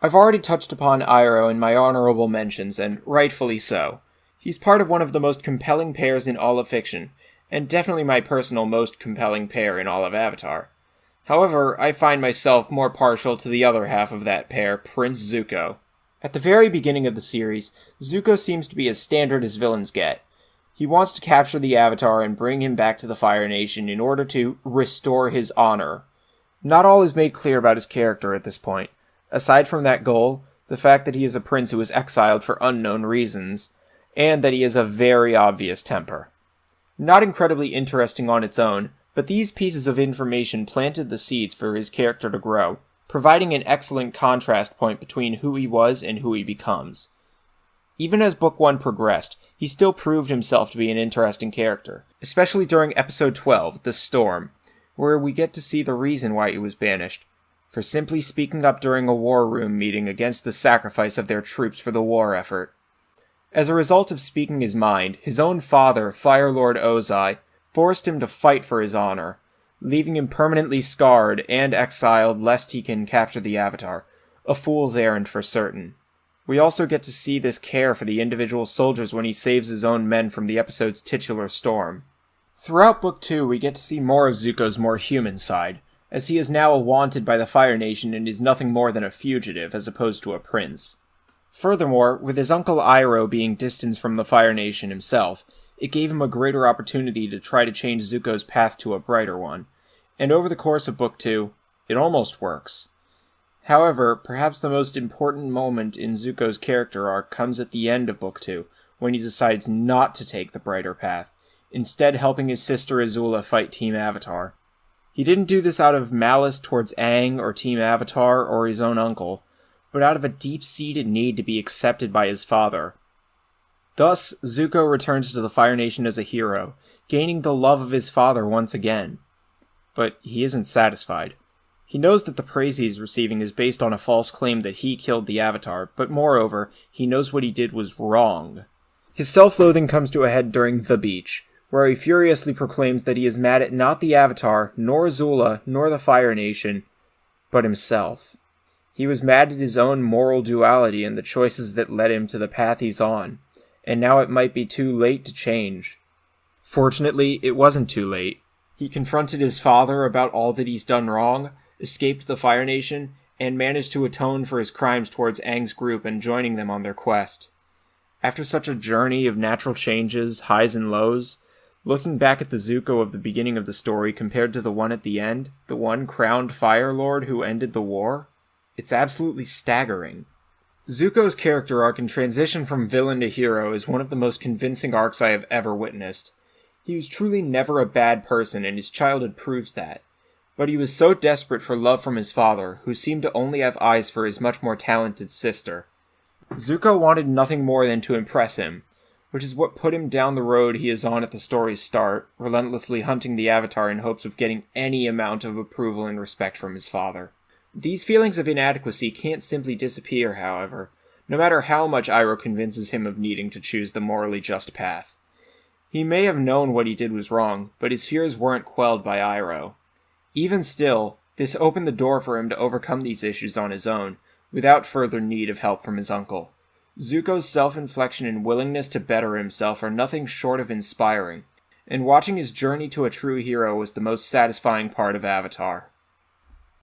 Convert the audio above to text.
I've already touched upon Iroh in my honorable mentions, and rightfully so. He's part of one of the most compelling pairs in all of fiction, and definitely my personal most compelling pair in all of Avatar. However, I find myself more partial to the other half of that pair, Prince Zuko. At the very beginning of the series, Zuko seems to be as standard as villains get. He wants to capture the Avatar and bring him back to the Fire Nation in order to restore his honor. Not all is made clear about his character at this point. Aside from that goal, the fact that he is a prince who was exiled for unknown reasons, and that he has a very obvious temper. Not incredibly interesting on its own, but these pieces of information planted the seeds for his character to grow, providing an excellent contrast point between who he was and who he becomes. Even as Book 1 progressed, he still proved himself to be an interesting character, especially during Episode 12, The Storm, where we get to see the reason why he was banished, for simply speaking up during a war room meeting against the sacrifice of their troops for the war effort. As a result of speaking his mind, his own father, Fire Lord Ozai, forced him to fight for his honor, leaving him permanently scarred and exiled lest he can capture the Avatar, a fool's errand for certain. We also get to see this care for the individual soldiers when he saves his own men from the episode's titular storm. Throughout Book 2, we get to see more of Zuko's more human side, as he is now wanted by the Fire Nation and is nothing more than a fugitive as opposed to a prince. Furthermore, with his uncle Iroh being distanced from the Fire Nation himself, it gave him a greater opportunity to try to change Zuko's path to a brighter one, and over the course of Book 2, it almost works. However, perhaps the most important moment in Zuko's character arc comes at the end of Book 2, when he decides not to take the brighter path, instead helping his sister Azula fight Team Avatar. He didn't do this out of malice towards Aang or Team Avatar or his own uncle, but out of a deep-seated need to be accepted by his father. Thus, Zuko returns to the Fire Nation as a hero, gaining the love of his father once again. But he isn't satisfied. He knows that the praise he is receiving is based on a false claim that he killed the Avatar, but moreover, he knows what he did was wrong. His self-loathing comes to a head during The Beach, where he furiously proclaims that he is mad at not the Avatar, nor Azula, nor the Fire Nation, but himself. He was mad at his own moral duality and the choices that led him to the path he's on, and now it might be too late to change. Fortunately, it wasn't too late. He confronted his father about all that he's done wrong, escaped the Fire Nation, and managed to atone for his crimes towards Aang's group and joining them on their quest. After such a journey of natural changes, highs and lows, looking back at the Zuko of the beginning of the story compared to the one at the end, the one crowned Fire Lord who ended the war, it's absolutely staggering. Zuko's character arc and transition from villain to hero is one of the most convincing arcs I have ever witnessed. He was truly never a bad person, and his childhood proves that. But he was so desperate for love from his father, who seemed to only have eyes for his much more talented sister. Zuko wanted nothing more than to impress him, which is what put him down the road he is on at the story's start, relentlessly hunting the Avatar in hopes of getting any amount of approval and respect from his father. These feelings of inadequacy can't simply disappear, however, no matter how much Iroh convinces him of needing to choose the morally just path. He may have known what he did was wrong, but his fears weren't quelled by Iroh. Even still, this opened the door for him to overcome these issues on his own, without further need of help from his uncle. Zuko's self-inflection and willingness to better himself are nothing short of inspiring, and watching his journey to a true hero was the most satisfying part of Avatar.